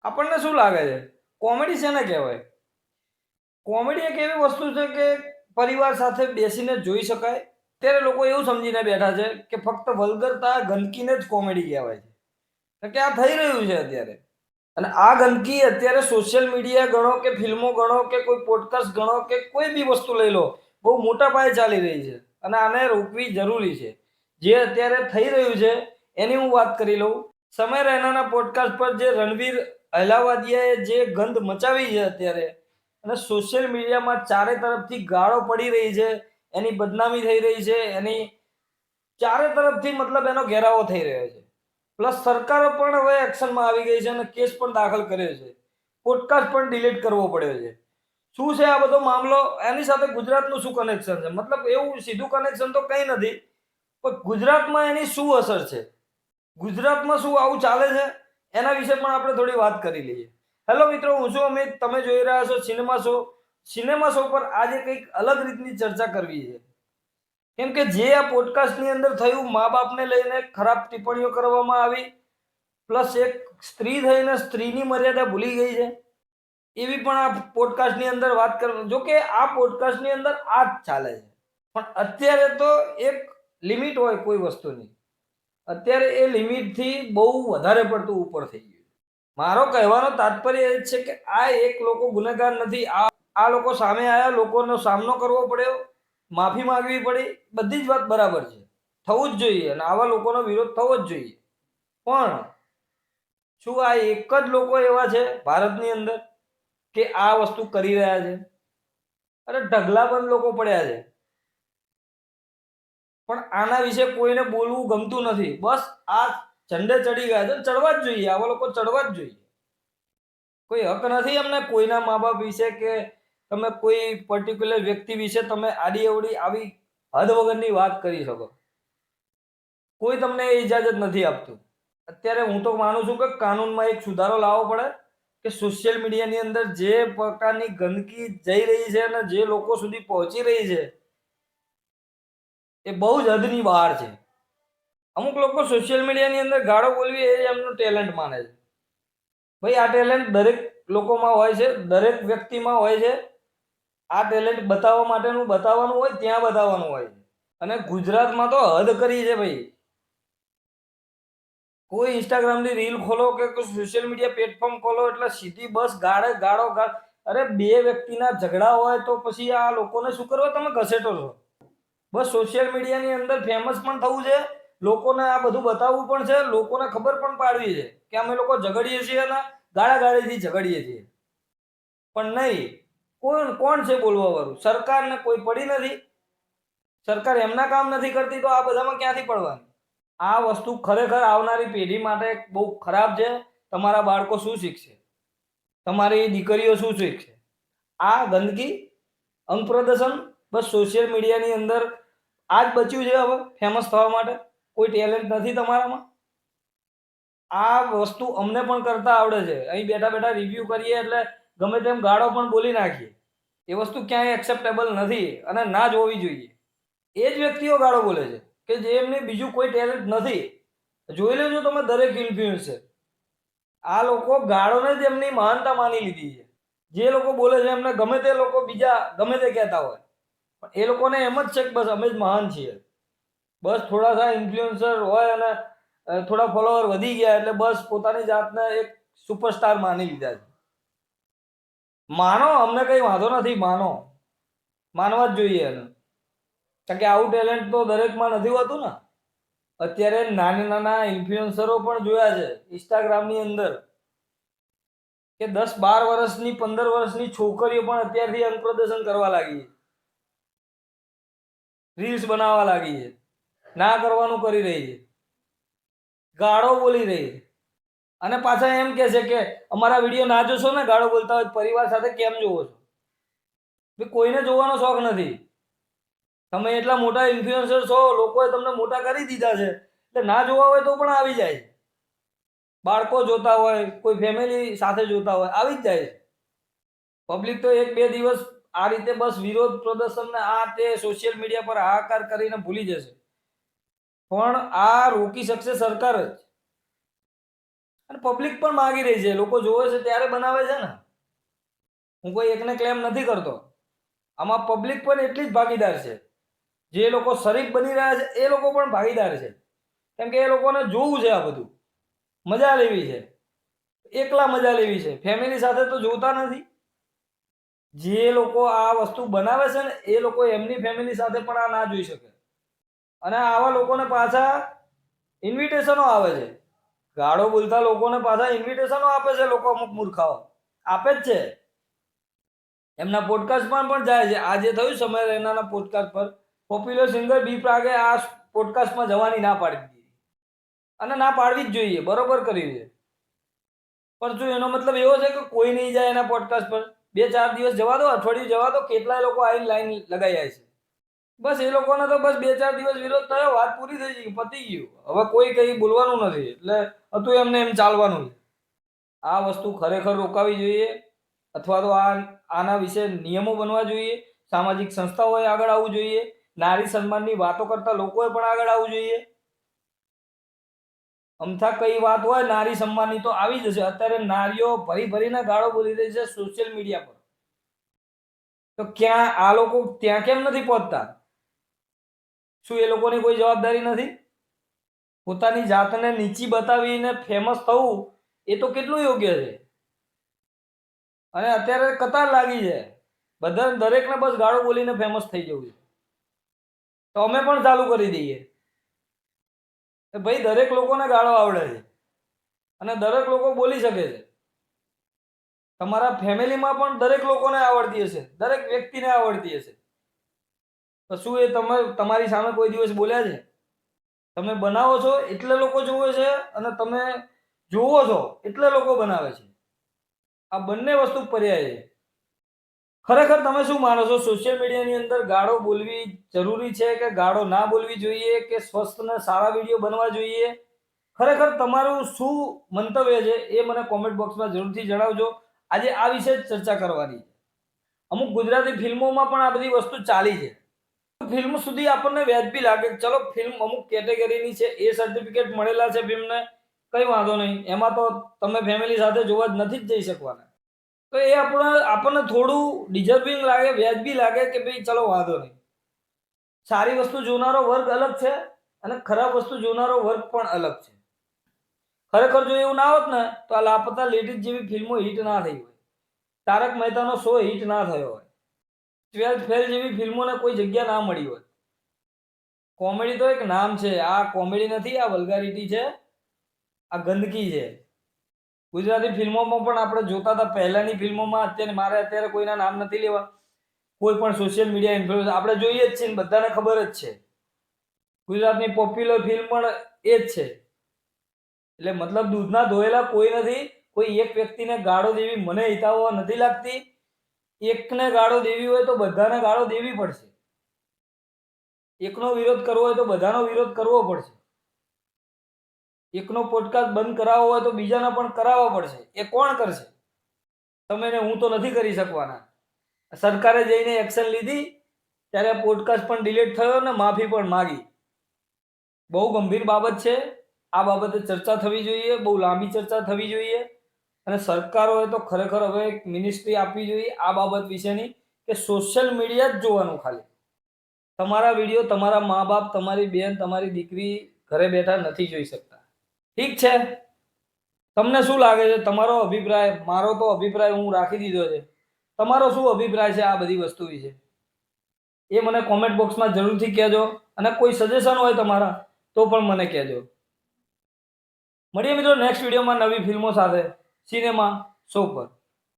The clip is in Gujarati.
આપણને શું લાગે છે કોમેડી શેને કહેવાય? કોમેડી એક એવી વસ્તુ છે કે પરિવાર સાથે બેસીને જોઈ શકાય. અત્યારે લોકો એવું સમજીને બેઠા છે કે ફક્ત વલ્ગરતા ગંદકીને જ કોમેડી કહેવાય છે કે આ થઈ રહ્યું છે અત્યારે. અને આ ગંદકી અત્યારે સોશિયલ મીડિયા ગણો કે ફિલ્મો ગણો કે કોઈ પોડકાસ્ટ ગણો કે કોઈ બી વસ્તુ લઈ લો, બહુ મોટા પાયે ચાલી રહી છે અને આને રોકવી જરૂરી છે. જે અત્યારે થઈ રહ્યું છે એની હું વાત કરી લઉં. સમય રૈનાના પોડકાસ્ટ પર જે રણવીર અહલાવાદિયાએ જે ગંધ મચાવી છે અત્યારે, અને સોશિયલ મીડિયામાં ચારે તરફથી ગાળો પડી રહી છે, એની બદનામી થઈ રહી છે, એની ચારે તરફથી મતલબ એનો ઘેરાવો થઈ રહ્યો છે. પ્લસ સરકારો પણ હવે એક્શનમાં આવી ગઈ છે અને કેસ પણ દાખલ કર્યો છે. પોડકાસ્ટ પણ ડિલીટ કરવો પડ્યો છે. શું છે આ બધો મામલો? એની સાથે ગુજરાતનું શું કનેક્શન છે? મતલબ એવું સીધું કનેક્શન તો કંઈ નથી, પણ ગુજરાતમાં એની શું અસર છે, ગુજરાતમાં શું આવું ચાલે છે, એના વિશે પણ આપણે થોડી વાત કરી લઈએ. હેલો મિત્રો, હું છું અમિત, તમે જોઈ રહ્યા છો સિનેમા શો. સિનેમા શો પર આજે કંઈક અલગ રીતની ચર્ચા કરવી છે. કેમ કે જે આ પોડકાસ્ટની અંદર થયું, મા બાપને લઈને ખરાબ ટિપ્પણીઓ કરવામાં આવી, પ્લસ એક સ્ત્રી થઈને સ્ત્રીની મર્યાદા ભૂલી ગઈ છે, એવી પણ આ પોડકાસ્ટની અંદર વાત કર. જો કે આ પોડકાસ્ટની અંદર આ જ ચાલે છે, પણ અત્યારે તો એક લિમિટ હોય કોઈ વસ્તુની. અત્યારે એ લિમિટથી બહુ વધારે પડતું ઉપર થઈ ગયું. મારો કહેવાનો તાત્પર્ય એ છે કે આ એક લોકો ગુનેગાર નથી. આ લોકો સામે આવ્યા, લોકોનો સામનો કરવો પડ્યો, માફી માંગવી પડી, બધી જ વાત બરાબર છે, થવું જ જોઈએ અને આવા લોકોનો વિરોધ થવો જ જોઈએ. પણ શું આ એક જ લોકો એવા છે ભારતની અંદર કે આ વસ્તુ કરી રહ્યા છે? અરે ઢગલાબંધ લોકો પડ્યા છે, પણ આના વિશે કોઈને બોલવું ગમતું નથી. બસ આ ઝંડે ચડી ગયા છે, ચડવા જ જોઈએ, આવા લોકો ચડવા જ જોઈએ. કોઈ હક નથી અમને કોઈના મા બાપ વિશે કે તમે કોઈ પર્ટિક્યુલર વ્યક્તિ વિશે તમે આડી અવડી આવી હદ વગરની વાત કરી શકો. કોઈ તમને એ ઇજાજત નથી આપતું. અત્યારે હું તો માનું છું કે કાનૂનમાં એક સુધારો લાવવો પડે કે સોશિયલ મીડિયાની અંદર જે પ્રકારની ગંદકી જઈ રહી છે અને જે લોકો સુધી પહોંચી રહી છે એ બહુ જ હદની બહાર છે. અમુક લોકો સોશિયલ મીડિયાની અંદર ગાળો બોલવી એ એમનું ટેલેન્ટ માને છે. ભાઈ આ ટેલેન્ટ દરેક લોકોમાં હોય છે, દરેક વ્યક્તિમાં હોય છે. આ ટેલેન્ટ બતાવવા માટેનું બતાવવાનું હોય ત્યાં બતાવવાનું હોય છે. અને ગુજરાતમાં તો હદ કરી છે ભાઈ. કોઈ ઇન્સ્ટાગ્રામની રીલ ખોલો કે સોશિયલ મીડિયા પ્લેટફોર્મ ખોલો એટલે સીધી બસ ગાળો ગાળ. અરે બે વ્યક્તિના ઝઘડા હોય તો પછી આ લોકોને શું કરવા તમે ઘસેટો છો? બસ સોશિયલ મીડિયાની અંદર ફેમસ પણ થવું છે, લોકોને આ બધું બતાવવું પણ છે, લોકોને ખબર પણ પાડવી છે કે અમે લોકો ઝઘડીએ છીએ અને ગાળાગાળીથી ઝઘડીએ છીએ. પણ નહીં, કોણ છે બોલવા વાળું? સરકારને કોઈ પડી નથી. સરકાર એમના કામ નથી કરતી તો આ બધામાં ક્યાંથી પડવાની? આ વસ્તુ ખરેખર આવનારી પેઢી માટે બહુ ખરાબ છે. તમારા બાળકો શું શીખશે? તમારી દીકરીઓ શું શીખશે? આ ગંદકી, અંગ પ્રદર્શન, બસ સોશિયલ મીડિયાની અંદર આ જ બચ્યું છે હવે ફેમસ થવા માટે. કોઈ ટેલેન્ટ નથી તમારામાં. આ વસ્તુ અમને પણ કરતા આવડે છે. અહીં બેઠા બેઠા રિવ્યુ કરીએ એટલે ગમે તેમ ગાળો પણ બોલી નાખીએ. એ વસ્તુ ક્યાંય એક્સેપ્ટેબલ નથી અને ના જ હોવી જોઈએ. એ જ વ્યક્તિઓ ગાળો બોલે છે કે જે એમને બીજું કોઈ ટેલેન્ટ નથી. જોઈ લેજો તમે દરેક ઇન્ફ્લુએન્સર, આ લોકો ગાળોને જ એમની મહાનતા માની લીધી છે. જે લોકો બોલે છે એમને ગમે તે લોકો બીજા ગમે તે કહેતા હોય, પણ એ લોકોને એમ જ છે કે બસ અમે જ મહાન છીએ. બસ થોડા સા ઇન્ફ્લુએન્સર હોય અને થોડા ફોલોવર વધી ગયા એટલે બસ પોતાની જાતને એક સુપરસ્ટાર માની લીધા છે. માનો, અમને કઈ વાંધો નથી, માનવા જ જોઈએ એને. કારણ કે આવું ટેલેન્ટ તો દરેકમાં નથી હોતું ને. અત્યારે નાના નાના ઇન્ફ્લુએન્સરો પણ જોયા છે ઇન્સ્ટાગ્રામની અંદર કે 10-12 વર્ષની 15 વર્ષની છોકરીઓ પણ અત્યારથી અંગ પ્રદર્શન કરવા લાગી છે, રીલ્સ બનાવવા લાગી છે, ના કરવાનું કરી રહી છે, ગાળો બોલી રહી છે. અને પાછા એમ કે છે કે અમારા વિડીયો ના જોશો ને ગાળો બોલતા હોય પરિવાર સાથે કેમ જોવો છો? કોઈને જોવાનો શોખ નથી. તમે એટલા મોટા ઇન્ફ્લુએન્સર છો, લોકોએ તમને મોટા કરી દીધા છે એટલે ના જોવા હોય તો પણ આવી જાય. બાળકો જોતા હોય, કોઈ ફેમિલી સાથે જોતા હોય, આવી જ જાય. પબ્લિક તો 1-2 દિવસ આ રીતે બસ વિરોધ પ્રદર્શન ને આ તે સોશિયલ મીડિયા પર હાહાકાર કરીને ભૂલી જશે, પણ આ રોકી શકશે સરકાર જ. અને પબ્લિક પણ માગી રહી છે, લોકો જોવે છે ત્યારે બનાવે છે ને. હું કોઈ એકને ક્લેમ નથી કરતો, આમાં પબ્લિક પણ એટલી જ ભાગીદાર છે. જે લોકો શરીફ બની રહ્યા છે એ લોકો પણ ભાગીદાર છે, કેમ કે એ લોકોને જોવું છે, આ બધું મજા લેવી છે, એકલા મજા લેવી છે, ફેમિલી સાથે તો જોતા નથી. જે લોકો આ વસ્તુ બનાવે છે ને એ લોકો એમની ફેમિલી સાથે પણ આ ના જોઈ શકે. અને આવા લોકોને પાછા ઇન્વિટેશનો આવે છે, ગાળો બોલતા લોકોને પાછા ઇન્વિટેશનો આપે છે લોકો, અમુક મૂર્ખાઓ આપે જ છે. એમના પોડકાસ્ટમાં પણ જાય છે. આજે થયું સમય રૈનાના પોડકાસ્ટ પર પોપ્યુલર સિંગર બી પ્રાગે આ પોડકાસ્ટમાં જવાની ના પાડી દીધી, અને ના પાડવી જ જોઈએ, બરોબર કર્યું છે. પણ શું એનો મતલબ એવો છે કે કોઈ નહીં જાય એના પોડકાસ્ટ પર? 2-4 દિવસ જવા દો, અઠવાડિયું જવા દો, કેટલાય લોકો આવીને લાઈન લગાઈ જાય છે. બસ એ લોકોને તો બસ 2-4 દિવસ વિરોધ થયો, વાત પૂરી થઈ ગઈ, પતી ગયું. હવે કોઈ કંઈ બોલવાનું નથી, એટલે હતું એમને એમ ચાલવાનું છે. આ વસ્તુ ખરેખર રોકાવી જોઈએ, અથવા તો આના વિશે નિયમો બનવા જોઈએ. સામાજિક સંસ્થાઓએ આગળ આવવું જોઈએ, નારી સન્માનની વાતો કરતા લોકોએ પણ આગળ આવવું જોઈએ. અમથા કઈ વાત હોય નારી સન્માનની તો આવી જશે. અત્યારે નારીઓ ભરીને ગાળો બોલી રહી છે સોશિયલ મીડિયા પર, તો ક્યાં આ લોકો ત્યાં કેમ નથી પહોંચતા? શું એ લોકોની કોઈ જવાબદારી નથી? પોતાની જાતને નીચી બતાવીને ફેમસ થવું એ તો કેટલું યોગ્ય છે. અને અત્યારે કતાર લાગી છે, બધા દરેકને બસ ગાળો બોલીને ફેમસ થઈ જવું છે. તો અમે પણ ચાલુ કરી દઈએ. ભાઈ દરેક લોકોને ગાળો આવડે છે અને દરેક લોકો બોલી શકે છે. તમારા ફેમિલીમાં પણ દરેક લોકોને આવડતી હશે, દરેક વ્યક્તિને આવડતી હશે. તો શું એ તમારી સામે કોઈ દિવસ બોલ્યા છે? તમે બનાવો છો એટલે લોકો જોવે છે, અને તમે જોવો છો એટલે લોકો બનાવે છે. આ બંને વસ્તુ પર્યાય છે. ખરેખર તમે શું માનો છો? સોશિયલ મીડિયાની અંદર ગાળો બોલવી જરૂરી છે કે ગાળો ના બોલવી જોઈએ, કે સ્વસ્થ ને સારા વિડીયો બનવા જોઈએ? ખરેખર તમારું શું મંતવ્ય છે એ મને કોમેન્ટ બોક્સમાં જરૂરથી જણાવજો. આજે આ વિશે જ ચર્ચા કરવાની છે. અમુક ગુજરાતી ફિલ્મોમાં પણ આ બધી વસ્તુ ચાલી છે. ફિલ્મ સુધી આપણને વ્યાજબી લાગે, ચલો ફિલ્મ અમુક કેટેગરીની છે, એ સર્ટિફિકેટ મળેલા છે ફિલ્મને, કઈ વાંધો નહીં. એમાં તો તમે ફેમિલી સાથે જોવા જ નથી જ જઈ શકવાના. તો એ આપણને થોડું ડિઝર્વિંગ લાગે, વ્યાજબી લાગે કે ભાઈ ચલો વાંધો નહીં. સારી વસ્તુ જોનારો વર્ગ અલગ છે અને ખરાબ વસ્તુ જોનારો વર્ગ પણ અલગ છે. ખરેખર જો એવું ના હોત ને તો આ લાપતા લેડીઝ જેવી ફિલ્મો હિટ ના થઈ હોય, તારક મહેતાનો શો હિટ ના થયો હોય, 12th ફેલ જેવી ફિલ્મોને કોઈ જગ્યા ના મળી હોય. કોમેડી તો એક નામ છે, આ કોમેડી નથી, આ વલ્ગારિટી છે, આ ગંદકી છે. ગુજરાતી ફિલ્મોમાં પણ આપણે જોતા હતા પહેલાની ફિલ્મોમાં. અત્યારે કોઈના નામ નથી લેવા, કોઈ પણ સોશિયલ મીડિયા ઇન્ફ્લુએન્સર આપણે જોઈએ જ છીએ, બધાને ખબર જ છે. ગુજરાતની પોપ્યુલર ફિલ્મ પણ એ જ છે. એટલે મતલબ દૂધના ધોયેલા કોઈ નથી. કોઈ એક વ્યક્તિને ગાળો દેવી મને હિતાવહ નથી લાગતી. એકને ગાળો દેવી હોય તો બધાને ગાળો દેવી પડશે. એકનો વિરોધ કરવો હોય તો બધાનો વિરોધ કરવો પડશે. એકનો પોડકાસ્ટ બંધ કરાવવો હોય તો બીજાને પણ કરાવવો પડશે. એ કોણ કરશે? તમે ને હું તો નથી કરી શકવાના. સરકારે જઈને એક્શન લીધી ત્યારે પોડકાસ્ટ પણ ડિલીટ થયો ને માફી પણ માગી. બહુ ગંભીર બાબત છે. આ બાબતે ચર્ચા થવી જોઈએ, બહુ લાંબી ચર્ચા થવી જોઈએ. અને સરકારોએ તો ખરેખર હવે એક મિનિસ્ટ્રી આપવી જોઈએ આ બાબત વિશેની, કે સોશિયલ મીડિયા જ જોવાનું ખાલી. તમારા વિડીયો તમારા મા બાપ, તમારી બેન, તમારી દીકરી ઘરે બેઠા નથી જોઈ શકતા. ઠીક છે, તમને શું લાગે છે? તમારો અભિપ્રાય, મારો તો અભિપ્રાય હું રાખી દીધો છે. તમારો શું અભિપ્રાય છે આ બધી વસ્તુ વિશે એ મને કોમેન્ટ બોક્સમાં જરૂરથી કહેજો. અને કોઈ સજેશન હોય તમારા તો પણ મને કહેજો. મળીએ મિત્રો નેક્સ્ટ વિડીયોમાં નવી ફિલ્મો સાથે સિનેમા શો પર.